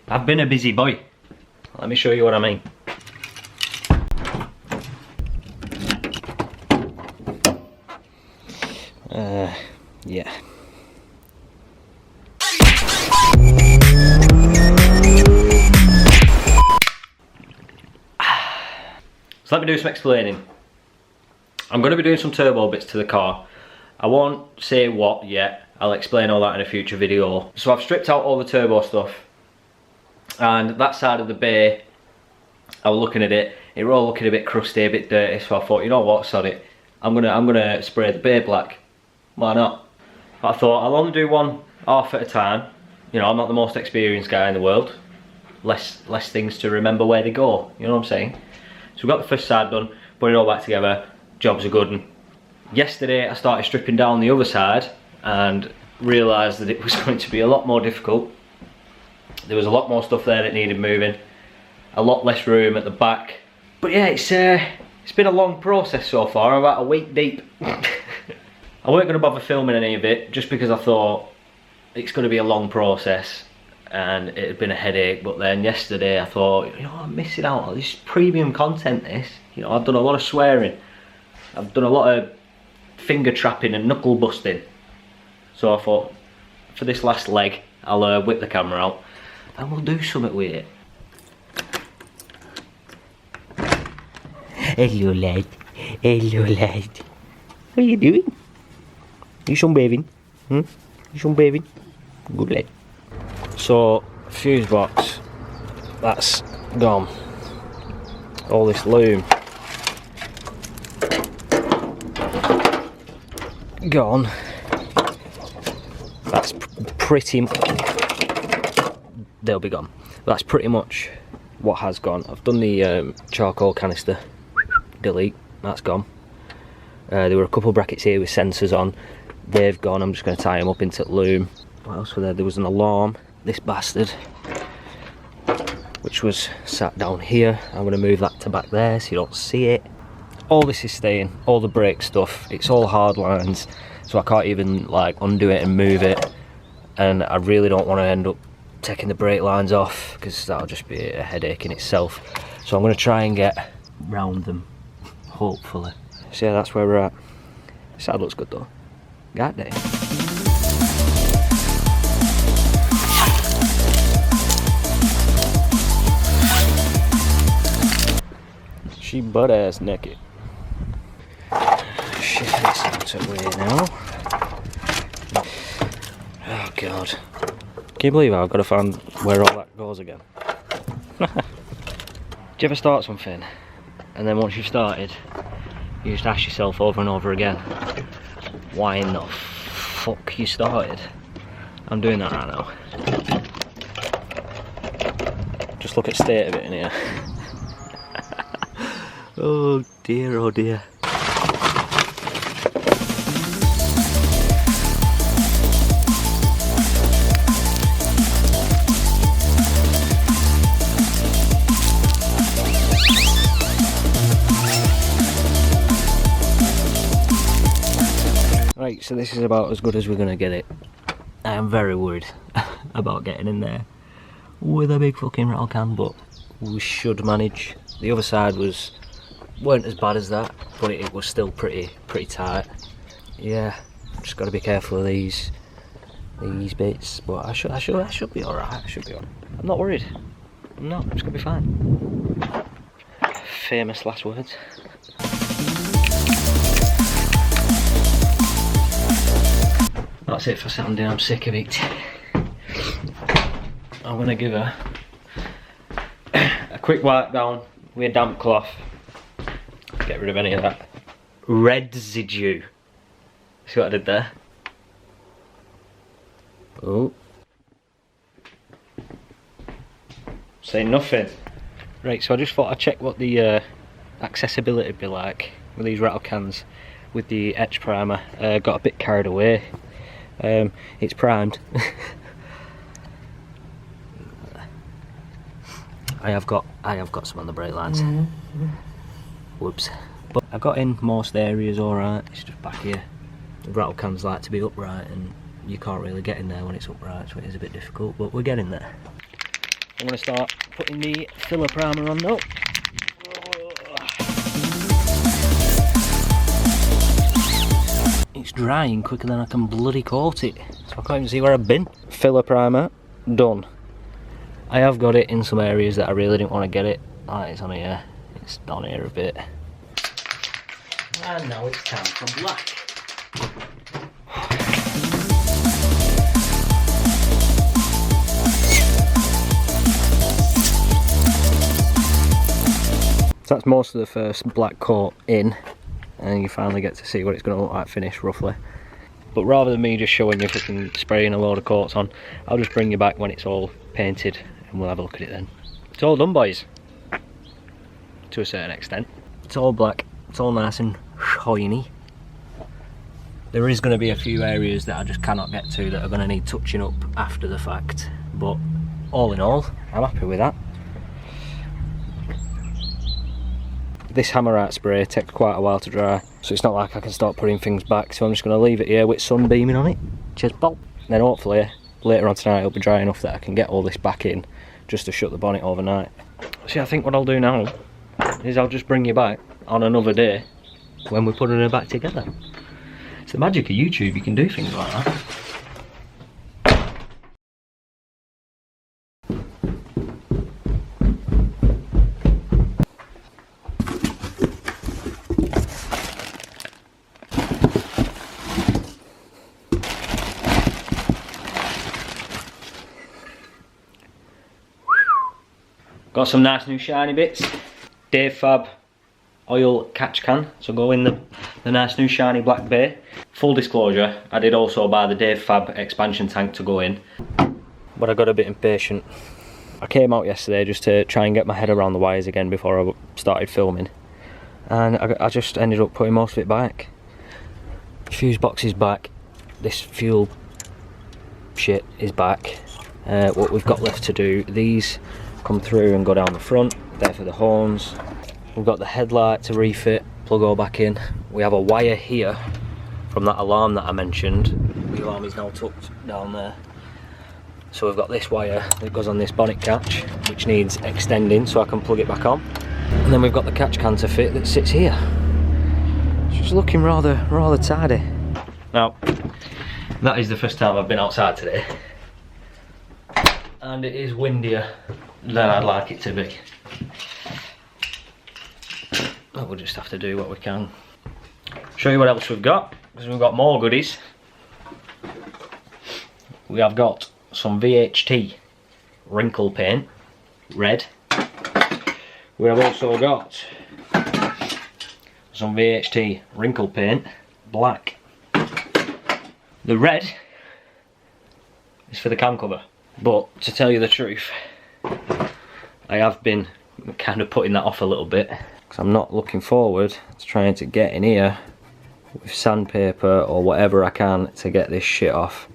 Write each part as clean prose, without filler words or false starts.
I've been a busy boy. Let me show you what I mean. Yeah. So let me do some explaining. I'm going to be doing some turbo bits to the car. I won't say what yet. I'll explain all that in a future video. So I've stripped out all the turbo stuff, and that side of the bay, I was looking at it. It was all looking a bit crusty, a bit dirty. So I thought, you know what, sod it. I'm gonna spray the bay black. Why not? But I thought I'll only do one half at a time. You know, I'm not the most experienced guy in the world. Less things to remember where they go. You know what I'm saying? So we've got the first side done, put it all back together. Jobs are good. And yesterday I started stripping down the other side and realised that it was going to be a lot more difficult. There was a lot more stuff there that needed moving. A lot less room at the back. But yeah, it's been a long process so far. I'm about a week deep. I weren't going to bother filming any of it just because I thought it's going to be a long process and it had been a headache. But then yesterday I thought, you know, I'm missing out on this premium content. You know, I've done a lot of swearing. I've done a lot of finger trapping and knuckle busting. So I thought, for this last leg, I'll whip the camera out and we'll do something with it. Hello lad, hello lad. What are you doing? You sunbathing? You sunbathing? Good lad. So, fuse box, that's gone. All this loom, gone. That's pretty, they'll be gone. That's pretty much what has gone. I've done the charcoal canister, delete, that's gone. There were a couple of brackets here with sensors on, they've gone. I'm just going to tie them up into the loom. What else was there? There was an alarm, this bastard, which was sat down here. I'm going to move that to back there so you don't see it. All this is staying, all the brake stuff, it's all hard lines, so I can't even like undo it and move it, and I really don't want to end up taking the brake lines off because that'll just be a headache in itself. So I'm going to try and get round them, hopefully. So yeah, that's where we're at. Side looks good though. God damn. She butt ass naked. Shift this out of the way now. Oh god. Can you believe I've got to find where all that goes again? Do you ever start something and then once you've started you just ask yourself over and over again, why in the fuck you started? I'm doing that right now. Just look at the state of it in here. Oh dear, oh dear. Right, so this is about as good as we're going to get it. I am very worried about getting in there with a big fucking rattle can, but we should manage. The other side weren't as bad as that, but it was still pretty tight. Yeah, just got to be careful of these bits, but I should be alright. I should be alright. I'm not worried. I'm not. It's gonna be fine. Famous last words. That's it for sanding. I'm sick of it. I'm gonna give her a quick wipe down with a damp cloth. Get rid of any of that residue. See what I did there? Oh. Say nothing. Right, so I just thought I'd check what the accessibility would be like with these rattle cans with the etch primer. Got a bit carried away. It's primed. I have got some on the brake lines. Whoops. But I got in most areas alright. It's just back here. The rattle cans like to be upright and you can't really get in there when it's upright, so it is a bit difficult, but we're getting there. I'm going to start putting the filler primer on now. It's drying quicker than I can bloody coat it, so I can't even see where I've been. Filler primer done. I have got it in some areas that I really didn't want to get it. Like it's on here, it's on here a bit. And now it's time for black. So that's most of the first black coat in, and you finally get to see what it's going to look like finished roughly. But rather than me just showing you fucking spraying a load of coats on, I'll just bring you back when it's all painted and we'll have a look at it then. It's all done, boys, to a certain extent. It's all black, it's all nice and shiny. There is going to be a few areas that I just cannot get to that are going to need touching up after the fact, but all in all, I'm happy with that. This Hammerite spray takes quite a while to dry, so it's not like I can start putting things back, so I'm just going to leave it here with sun beaming on it. Cheers, Bob. Then hopefully later on tonight it'll be dry enough that I can get all this back in just to shut the bonnet overnight. See, I think what I'll do now is I'll just bring you back on another day when we're putting it back together. It's the magic of YouTube, you can do things like that. Got some nice new shiny bits. DAVEFAB oil catch can, so go in the nice new shiny black bay. Full disclosure, I did also buy the DAVEFAB expansion tank to go in, but I got a bit impatient. I came out yesterday just to try and get my head around the wires again before I started filming, and I just ended up putting most of it back. Fuse box is back, this fuel shit is back. What we've got left to do, these come through and go down the front, there for the horns. We've got the headlight to refit, plug all back in. We have a wire here from that alarm that I mentioned. The alarm is now tucked down there. So we've got this wire that goes on this bonnet catch, which needs extending so I can plug it back on. And then we've got the catch can to fit that sits here. It's just looking rather tidy. Now, that is the first time I've been outside today, and it is windier than I'd like it to be. But we'll just have to do what we can. Show you what else we've got, because we've got more goodies. We have got some VHT wrinkle paint, red. We have also got some VHT wrinkle paint, black. The red is for the cam cover, but to tell you the truth, I have been kind of putting that off a little bit, because I'm not looking forward to trying to get in here with sandpaper or whatever I can to get this shit off.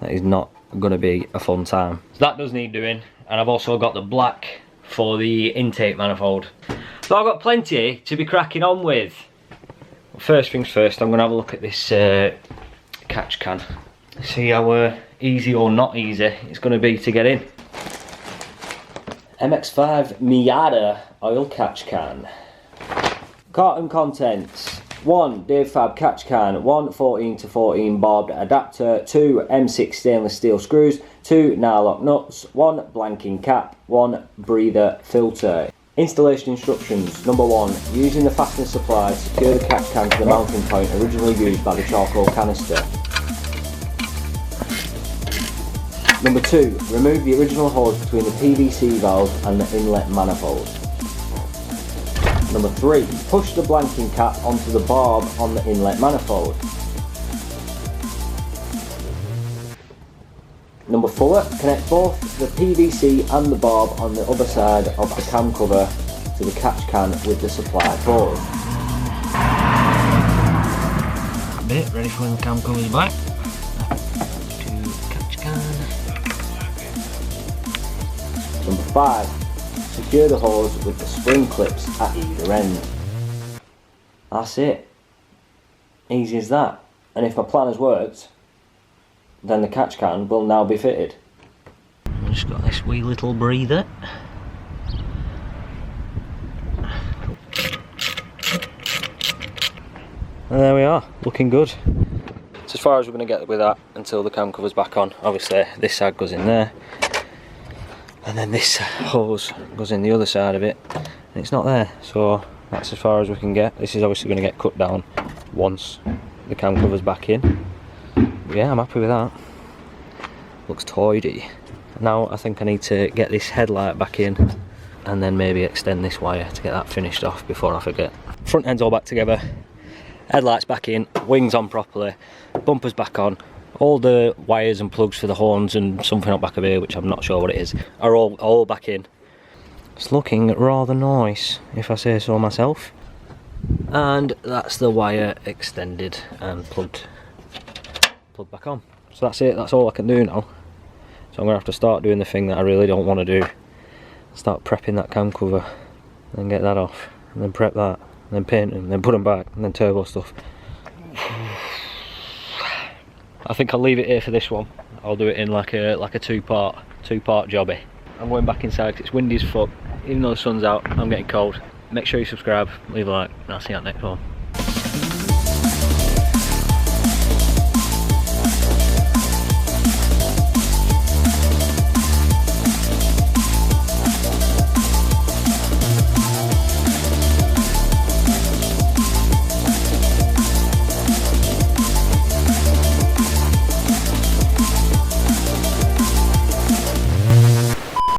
That is not going to be a fun time. So that does need doing, and I've also got the black for the intake manifold. So I've got plenty to be cracking on with. First things first, I'm going to have a look at this catch can. See how easy or not easy it's going to be to get in. MX-5 Miata oil catch can. Carton contents: 1 DAVEFAB catch can, 1 14-14 bobbed adapter, 2 M6 stainless steel screws, 2 nylock nuts, 1 blanking cap, 1 breather filter. Installation instructions: number 1, using the fastener supply, secure the catch can to the mounting point originally used by the charcoal canister. Number 2, remove the original hose between the PVC valve and the inlet manifold. Number 3, push the blanking cap onto the barb on the inlet manifold. Number 4, connect both the PVC and the barb on the other side of the cam cover to the catch can with the supplied hose. Bit ready for when the cam cover is back. To catch can. Number 5, secure the hose with the spring clips at either end. That's it. Easy as that. And if my plan has worked, then the catch can will now be fitted. I've just got this wee little breather. And there we are, looking good. So as far as we're going to get with that until the cam cover's back on, obviously this side goes in there, and then this hose goes in the other side of it, and it's not there, so that's as far as we can get. This is obviously going to get cut down once the cam cover's back in. But yeah, I'm happy with that. Looks tidy. Now I think I need to get this headlight back in, and then maybe extend this wire to get that finished off before I forget. Front end's all back together. Headlights back in, wings on properly, bumpers back on, all the wires and plugs for the horns and something up back of here, which I'm not sure what it is, are all back in. It's looking rather nice, if I say so myself. And that's the wire extended and plugged back on. So that's it, that's all I can do now. So I'm going to have to start doing the thing that I really don't want to do. Start prepping that cam cover, then get that off, and then prep that. And then paint them, then put them back, and then turbo stuff. I think I'll leave it here for this one. I'll do it in like a two-part jobby. I'm going back inside because it's windy as fuck. Even though the sun's out, I'm getting cold. Make sure you subscribe, leave a like, and I'll see you at the next one.